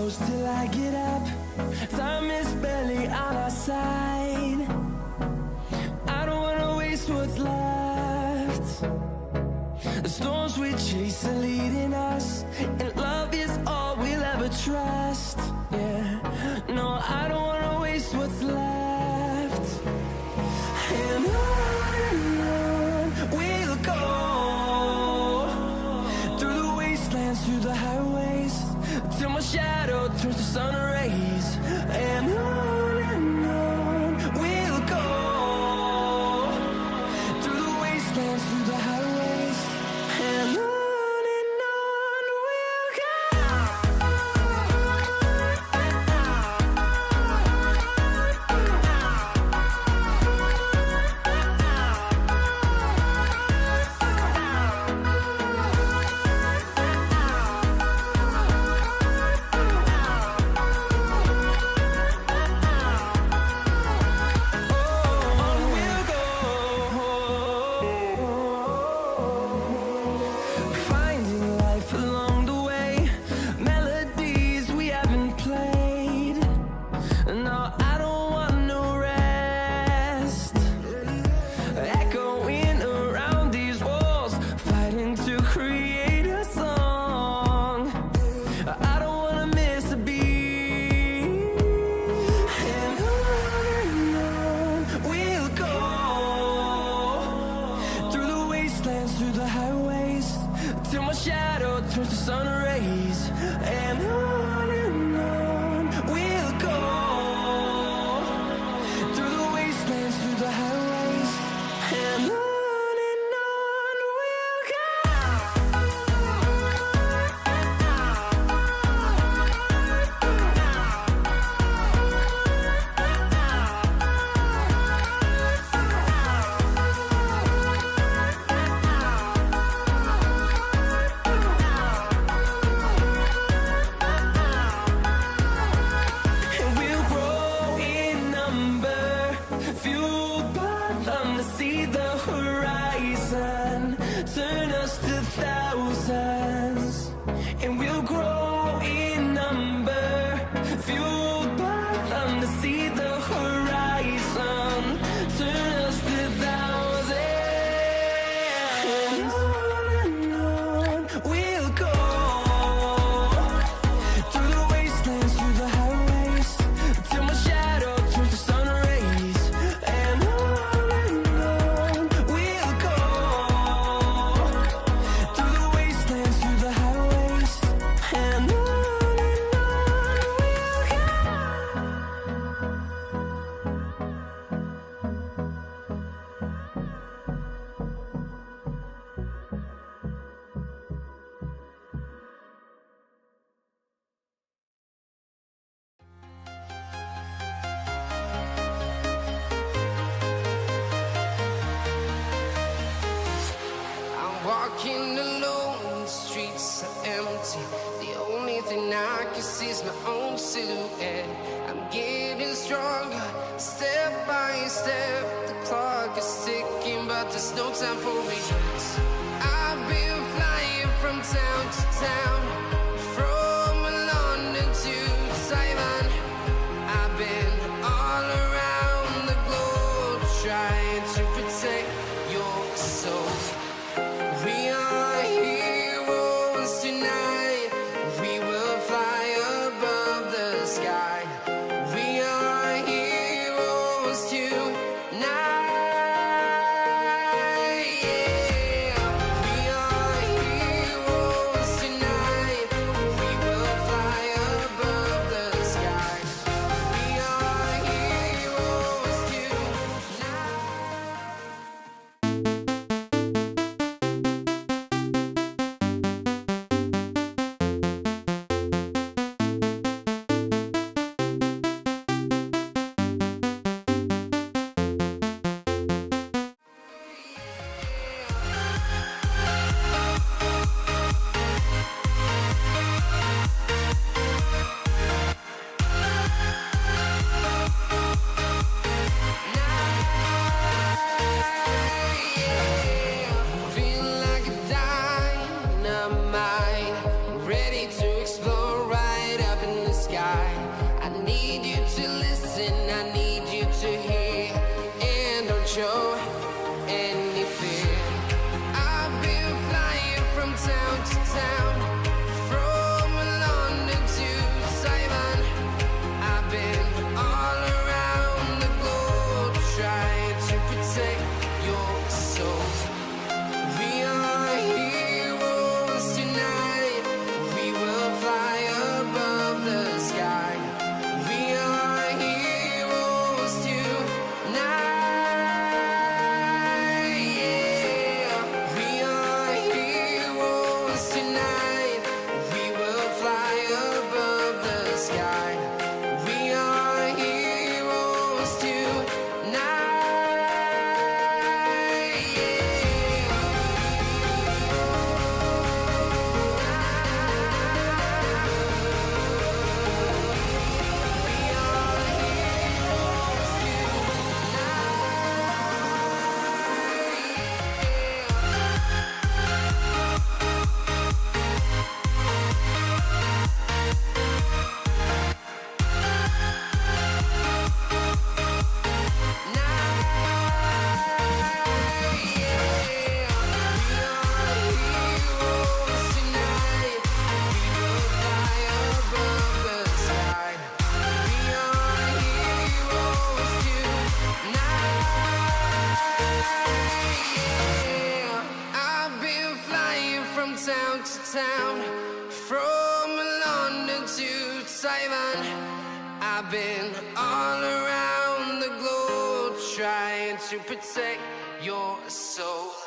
close till I get up. Time is barely on our side. I don't wanna waste what's left. The storms we chase are leading us, and love is all we'll ever trust. Yeah, no, I don't wanna waste what's left. And on we'll go, through the wastelands, through the highways, till my shadow turns to sun rays. And on we'll go, through the wastelands, through the highways, and on we'll go. Through the highways, till my shadow turns to sun rays. And on we'll go, through the wastelands, through the highways, and on we'll go. Fueled by them to see the horizon, turn us to thousands, and we'll grow in number. Fueled by them to see the horizon, turn us to thousands. And on we'll go, through the wastelands, through the highways, till my shadow turns to sun rays. And on we'll go, through the wastelands, through the highways, and on we'll go. I'm walking alone, the streets are empty. The only thing I can see is my own silhouette. I'm getting stronger, step by step. The clock is ticking, but there's no time for regrets. I've been flying from town to town, from London to Taiwan. I've been all around the globe, trying to protect your soul. We are heroes tonight. We will fly above the sky. We are heroes tonight. Yeah. We are heroes tonight. show any fear. I've been flying from town to town, from London to Taiwan. I've been all around the globe trying to protect your soul. We are heroes tonight. We will fly above the sky. We are heroes tonight. Yeah. We are heroes tonight. We will fly above the sky. We are heroes tonight. I've been flying from town to town, from London to Taiwan. I've been all around the globe trying to protect your soul.